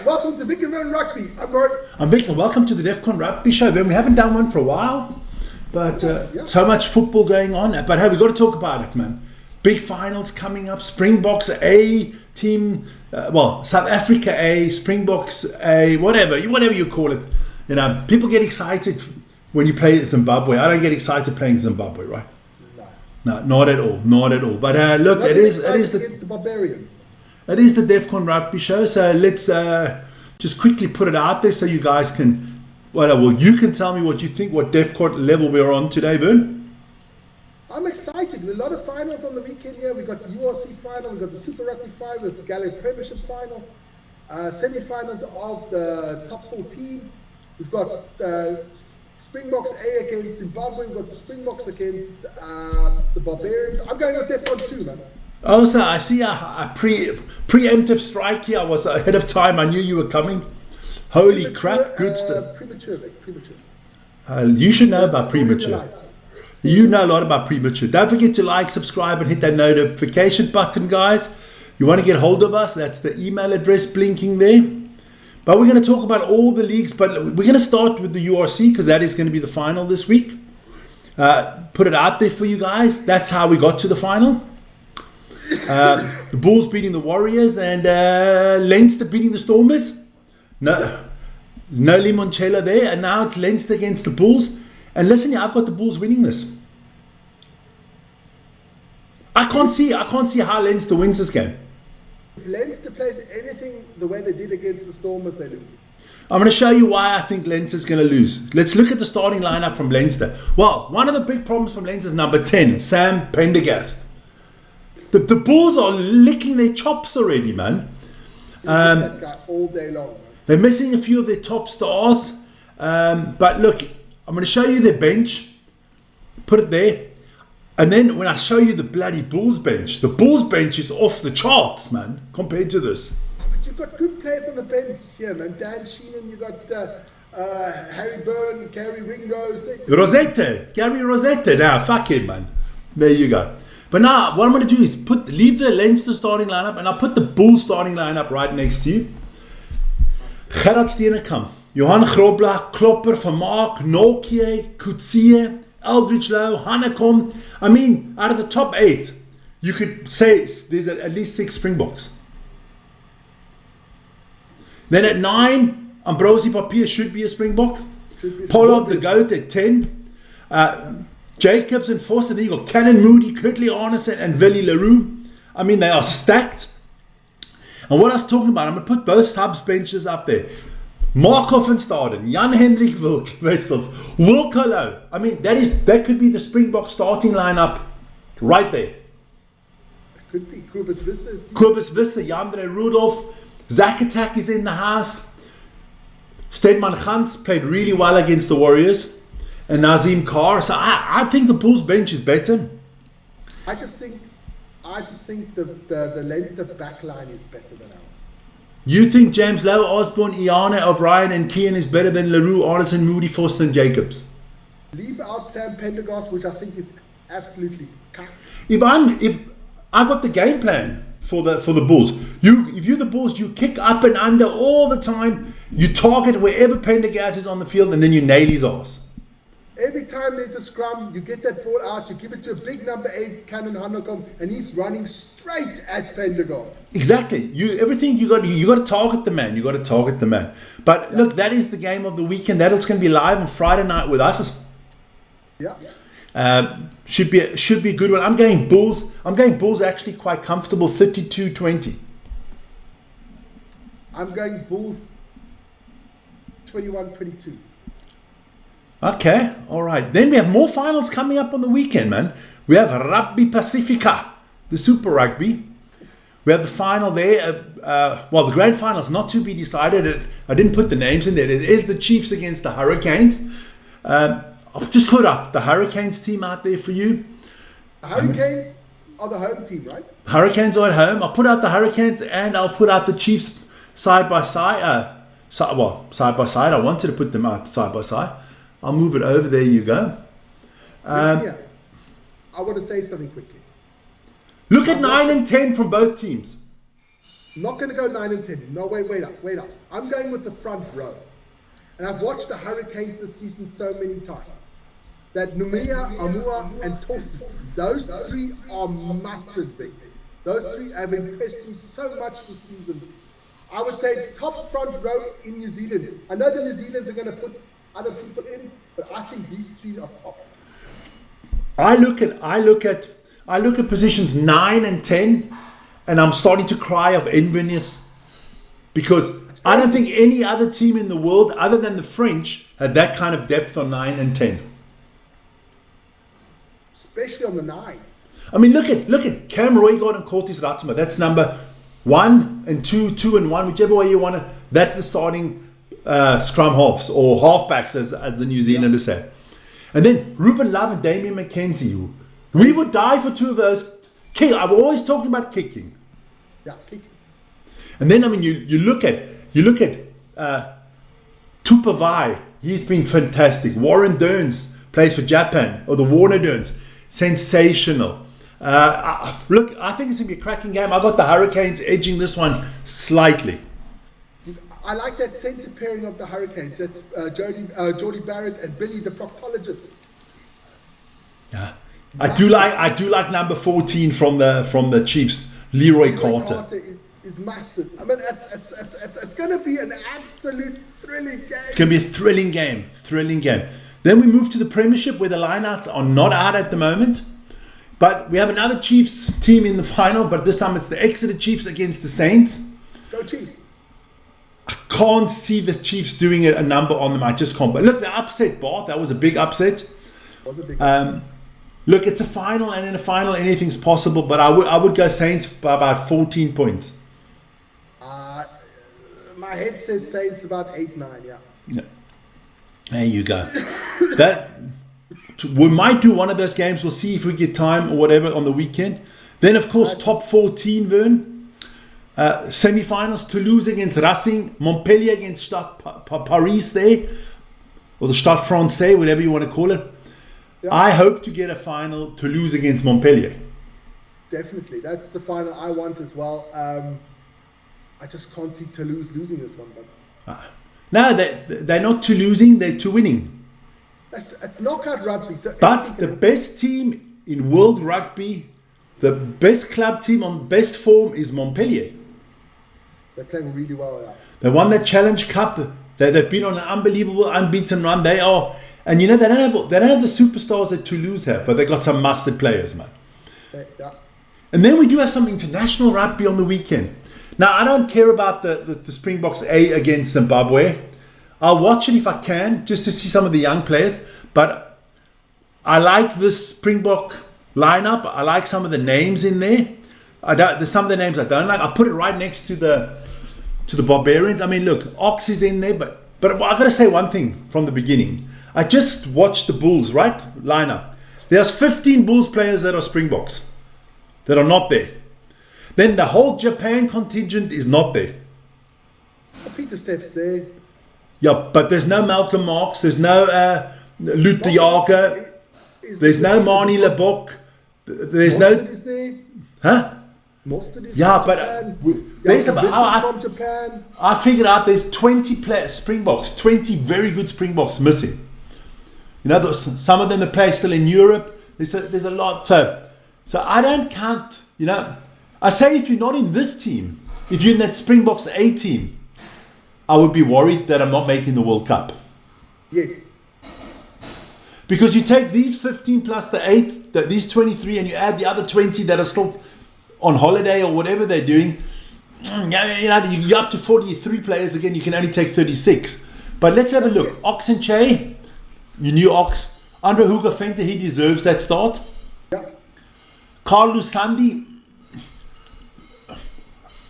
welcome to Vic and Run Rugby. I'm Gordon. I'm Vic, and welcome to the Defcon Rugby Show. We haven't done one for a while, but so much football going on. But hey, we've got to talk about it, man. Big finals coming up. Springboks A team, South Africa A, Springboks A, whatever you call it. You know, people get excited when you play Zimbabwe. I don't get excited playing Zimbabwe, right? No, not at all, not at all. But look, it is the barbarians. It is the Defcon Rugby Show. So let's just quickly put it out there so you guys can, you can tell me what you think, what Defcon level we're on today, Vern. I'm excited. There's a lot of finals on the weekend here. We got the URC final, we got the Super Rugby final, with the Galley Premiership final, semi-finals of the top 14. We've got Springboks A against Zimbabwe. We've got the Springboks against the Barbarians. I'm going with Defcon 2, man. Also, I see a preemptive strike here. I was ahead of time. I knew you were coming. Holy crap, good stuff. Premature. You should know about premature. You know a lot about premature. Don't forget to like, subscribe, and hit that notification button, guys. You want to get hold of us, that's the email address blinking there. But we're going to talk about all the leagues, but we're going to start with the URC because that is going to be the final this week. Put it out there for you guys. That's how we got to the final. The Bulls beating the Warriors and Leinster beating the Stormers. No limoncello there, and now it's Leinster against the Bulls. And listen here, I've got the Bulls winning this. I can't see how Leinster wins this game. If Leinster plays anything the way they did against the Stormers, they lose. I'm going to show you why I think Leinster's going to lose. Let's look at the starting lineup from Leinster. Well, one of the big problems from Leinster is number 10, Sam Pendergast. The Bulls are licking their chops already, man. That guy all day long. Man. They're missing a few of their top stars. But look, I'm going to show you their bench. Put it there. And then when I show you the bloody Bulls bench, the Bulls bench is off the charts, man, compared to this. But you've got good players on the bench here, man. Dan Sheenan, you've got Harry Byrne, Gary Ringrose. Gary Rosette. Now, fuck him, man. There you go. But now, what I'm going to do is leave the Leinster starting lineup, and I'll put the Bulls starting lineup right next to you. Gerard Steenekamp, Johan Grobler, Klopper, Vermaak, Nokia, Kutsie, Eldridge Lowe, Hanekom. I mean, out of the top 8, you could say there's at least 6 Springboks. Then at 9, Ambrosi Papier should be a Springbok. Pollard the GOAT at 10. Jacobs and Foster. Then you got Cannon Moody, Kirtley Arneson, and Willie Leroux. I mean, they are stacked. And what I was talking about, I'm going to put both subs benches up there. Markov and Staden, Jan-Hendrik Wessels, Will Colo. I mean, that could be the Springbok starting lineup right there. It could be Kobus Visser, Jandre Rudolph, Zach Attack is in the house. Stedman Gans played really well against the Warriors. And Nazim Carr. So I think the Bulls bench is better. I just think the Leinster backline is better than ours. You think James Lowe, Osborne, Iana, O'Brien, and Keane is better than Leroux, Arneson, Moody, Foster, and Jacobs? Leave out Sam Pendergast, which I think is absolutely cut. If I got the game plan for the Bulls, if you're the Bulls, you kick up and under all the time. You target wherever Pendergast is on the field, and then you nail his ass. Every time there's a scrum, you get that ball out, you give it to a big number 8, Cannon Hanekom, and he's running straight at Pendergast. Exactly. You got to target the man. You got to target the man. But look, that is the game of the weekend. That's going to be live on Friday night with us. Yeah. Should be a good one. I'm going Bulls. Actually quite comfortable, 32-20. I'm going Bulls 21-22. Okay, all right. Then we have more finals coming up on the weekend, man. We have Rugby Pacifica, the Super Rugby. We have the final there. The grand final is not to be decided. I didn't put the names in there. It is the Chiefs against the Hurricanes. I'll just put up the Hurricanes team out there for you. The Hurricanes are the home team, right? Hurricanes are at home. I'll put out the Hurricanes and I'll put out the Chiefs side by side. Side by side. I wanted to put them out side by side. I'll move it over. There you go. I want to say something quickly. Look at 9 and 10 from both teams. I'm not going to go 9 and 10. No, wait up. I'm going with the front row. And I've watched the Hurricanes this season so many times. That Numia, Amua, and Tosi, those three are mustard big. Those three have impressed me so much this season. I would say top front row in New Zealand. I know the New Zealanders are going to put other people in, but I think these three are top. I look at positions 9 and 10, and I'm starting to cry of enviness because I don't think any other team in the world, other than the French, had that kind of depth on 9 and 10. Especially on the 9. I mean, look at Cam Roygard and Cortis Ratema. That's number 1 and 2, 2 and 1, whichever way you want to. That's the starting scrum halves or halfbacks, as the New Zealanders say. And then Ruben Love and Damien McKenzie. We would die for two of those. I'm always talking about kicking. Yeah, kicking. And then I mean, you look at Tupavai. He's been fantastic. Warren Durns plays for Japan, or the Warner Durns, sensational. Look, I think it's gonna be a cracking game. I got the Hurricanes edging this one slightly. I like that centre pairing of the Hurricanes. That's Jordie Barrett and Billy, the proctologist. Yeah, I do like number 14 from the Chiefs, Leroy Carter. Is mastered. I mean, it's going to be an absolute thrilling game. It's going to be a thrilling game. Then we move to the Premiership, where the lineouts are not out at the moment. But we have another Chiefs team in the final, but this time it's the Exeter Chiefs against the Saints. Go Chiefs. I can't see the Chiefs doing a number on them. I just can't. But look, the upset, Bath. That was a big upset. Look, it's a final, and in a final, anything's possible. But I would go Saints by about 14 points. My head says Saints about 8-9. Yeah. There you go. We might do one of those games. We'll see if we get time or whatever on the weekend. Then, of course, top 14, Vern. Semi-finals, Toulouse against Racing, Montpellier against Stade Paris there, or the Stade Francais, whatever you want to call it. Yeah. I hope to get a final, Toulouse against Montpellier. Definitely. That's the final I want as well. I just can't see Toulouse losing this one. But no, they're not to losing, they're to winning. It's knockout rugby. So but the best team in world rugby, the best club team on best form is Montpellier. They're playing really well. Yeah. They won the Challenge Cup. They've been on an unbelievable unbeaten run. They are, and you know, they don't have the superstars that Toulouse have, but they got some mustard players, man. Yeah. And then we do have some international rugby on the weekend. Now, I don't care about the Springboks A against Zimbabwe. I'll watch it if I can, just to see some of the young players. But I like this Springbok lineup. I like some of the names in there. There's some of the names I don't like. I'll put it right next to the Barbarians. I mean, look, Ox is in there, but I've got to say one thing from the beginning. I just watched the Bulls, right? Lineup. There's 15 Bulls players that are Springboks that are not there. Then the whole Japan contingent is not there. Peter Steph's there. Yeah, but there's no Malcolm Marx. There's no Lut de Jager. There's no Marnie Leboeck. There's Mostert no... Huh? Mostert is yeah, from but there's about... from Japan. I figured out there's 20 Springboks, 20 very good Springboks missing. You know, some of them that play still in Europe. There's a lot. So I don't count, you know... I say if you're not in this team, if you're in that Springboks A team, I would be worried that I'm not making the World Cup. Yes. Because you take these 15 plus the 8, these 23, and you add the other 20 that are still on holiday or whatever they're doing, you know, you're up to 43 players again, you can only take 36. But let's have a look. Ox and Che, you knew Ox. Andre Hugo Venter, he deserves that start. Yeah. Carlos Sandy,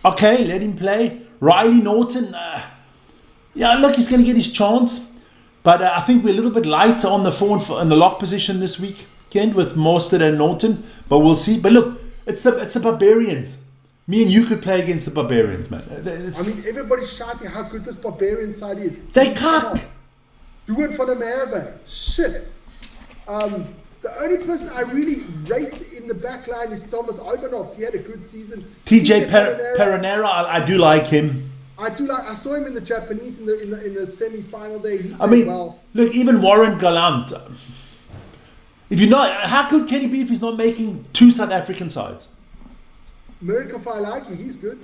okay, let him play. Riley Norton, yeah, look, he's going to get his chance. But I think we're a little bit light on the in the lock position this weekend with Mostert and Norton. But we'll see. But look, it's the Barbarians. Me and you could play against the Barbarians, man. I mean, everybody's shouting how good this Barbarian side is. They can't. Do it for the Merwe. Shit. The only person I really rate in the back line is Thomas Obernots. He had a good season. TJ Perenera, I do like him. I do like. I saw him in the Japanese in the semi-final there. He I mean, played well. look, even Warren Gallant. If you're not, how good can he be if he's not making 2 South African sides? Miracle Failaki, he's good.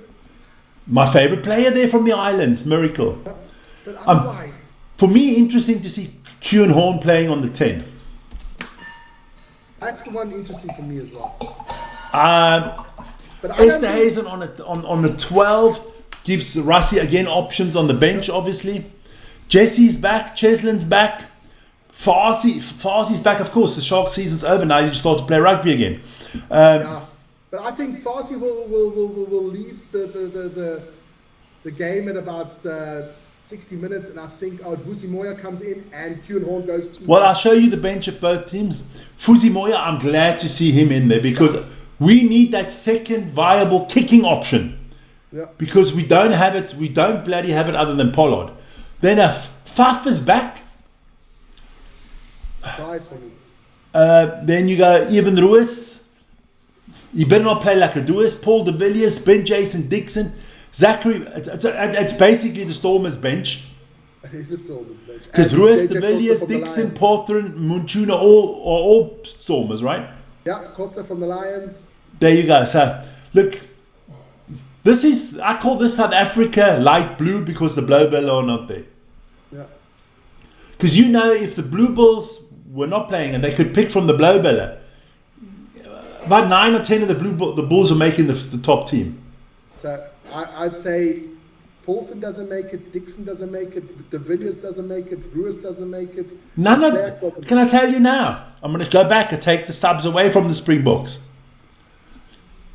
My favorite player there from the islands, Miracle. But otherwise, for me, interesting to see Kuhn Horn playing on the 10. that's the one interesting for me as well. But Esther Hazen on the 12 gives Rassie again options on the bench, obviously. Jesse's back, Cheslin's back, Farsi's back, of course. The Shark season's over now. You start to play rugby again. Yeah, but I think Farsi will leave the game at about 60 minutes, and I think Vusi Moya comes in and Kuhn Horn goes to. Well, I'll show you the bench of both teams. Fuzi Moya, I'm glad to see him in there because we need that second viable kicking option. Yeah. Because we don't have it. We don't bloody have it other than Pollard. Then Faf is back. Surprise for me. Then you go Evan Ruiz. He better not play like a Duis. Paul de Villiers, Ben Jason Dixon, Zachary. It's basically the Stormers bench. It is a Stormers bench. Because Ruiz, de Villiers, Dixon, Porthren, Munchuna, all Stormers, right? Yeah, Kotze from the Lions. There you go. So look, I call this South Africa light blue because the Blue Bulls are not there. Yeah. Because if the Blue Bulls were not playing and they could pick from the Blue Bulls, about 9 or 10 of the Bulls are making the top team. So I'd say Porthen doesn't make it, Dixon doesn't make it, De Villiers doesn't make it, Ruiz doesn't make it. Can I tell you now? I'm going to go back and take the subs away from the Springboks.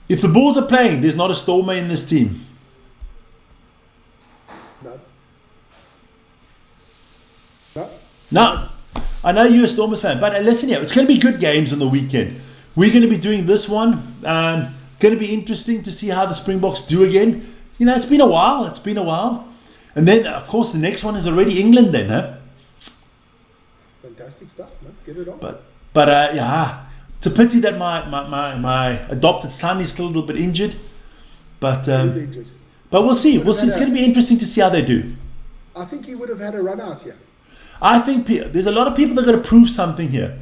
If the Bulls are playing, there's not a Stormer in this team. No. I know you're a Stormers fan, but listen here, it's going to be good games on the weekend. We're going to be doing this one. Going to be interesting to see how the Springboks do again. It's been a while. And then, of course, the next one is already England then, huh? Fantastic stuff, man. Get it on. But yeah, it's a pity that my adopted son is still a little bit injured. But we'll see. It's going to be interesting to see how they do. I think he would have had a run out here. I think there's a lot of people that are going to prove something here.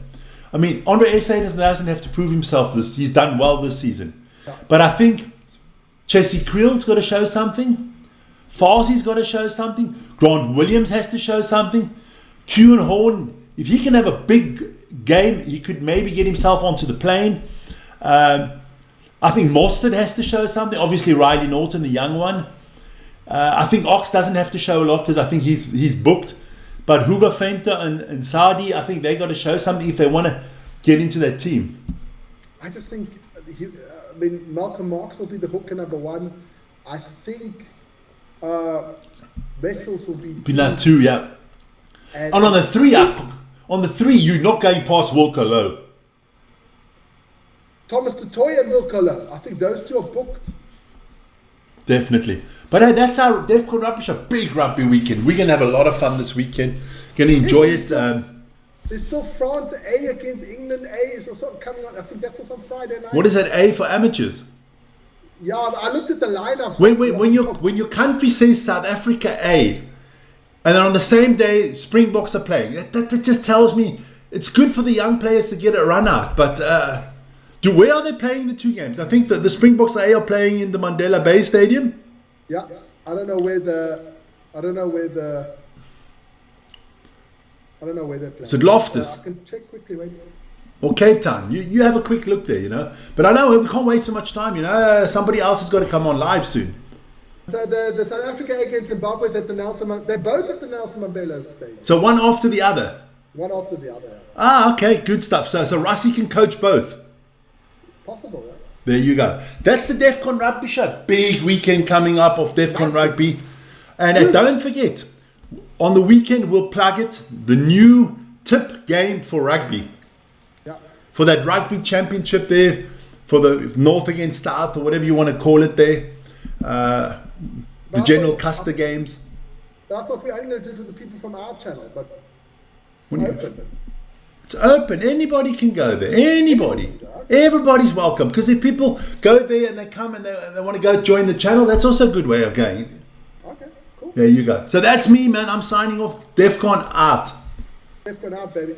I mean, Andre Essay doesn't have to prove himself. He's done well this season. Yeah. But I think Chelsea Creel's got to show something. Farsi's got to show something. Grant Williams has to show something. Kuhn Horn, if he can have a big game, he could maybe get himself onto the plane. I think Mostert has to show something. Obviously, Riley Norton, the young one. I think Ox doesn't have to show a lot because I think he's booked. But Hugo Fenter and Saadi, I think they got to show something if they want to get into that team. I just think, Malcolm Marks will be the hooker number 1. I think Wessels will be number 2, yeah. And on the 3, you're not going past Wilco Low. Thomas Totoy and Wilco Low. I think those 2 are booked. Definitely. But hey, that's our Defcon Rugby Show. Big rugby weekend. We're going to have a lot of fun this weekend. Going to enjoy it. There's still France A against England A is also coming on. I think that's also on Friday night. What is that A for amateurs? Yeah, I looked at the lineups. When your country says South Africa A, and then on the same day Springboks are playing, that just tells me it's good for the young players to get a run out. But where are they playing the 2 games? I think that the Springboks A are playing in the Mandela Bay Stadium. Yeah, I don't know where they're playing. Is it Loftus? I can check quickly. Wait. Or Cape Town. You have a quick look there, But I know we can't wait so much time, Somebody else has got to come on live soon. So the South Africa against Zimbabwe is at the they're both at the Nelson Mandela Stadium. So one after the other. One after the other. Okay, good stuff. So Rassie can coach both. Possible, yeah. There you go. That's the Defcon Rugby Show. Big weekend coming up of Defcon Rugby. And don't forget, on the weekend we'll plug it, the new tip game for rugby. Yeah. For that rugby championship there, for the North against South or whatever you want to call it there. The General Custer games. I thought we were only going to do it with the people from our channel, but It's open. Anybody can go there. Anybody. Everybody's welcome. Because if people go there and they come and they want to go join the channel, that's also a good way of going. Okay, cool. There you go. So that's me, man. I'm signing off. Defcon out. Defcon out, baby.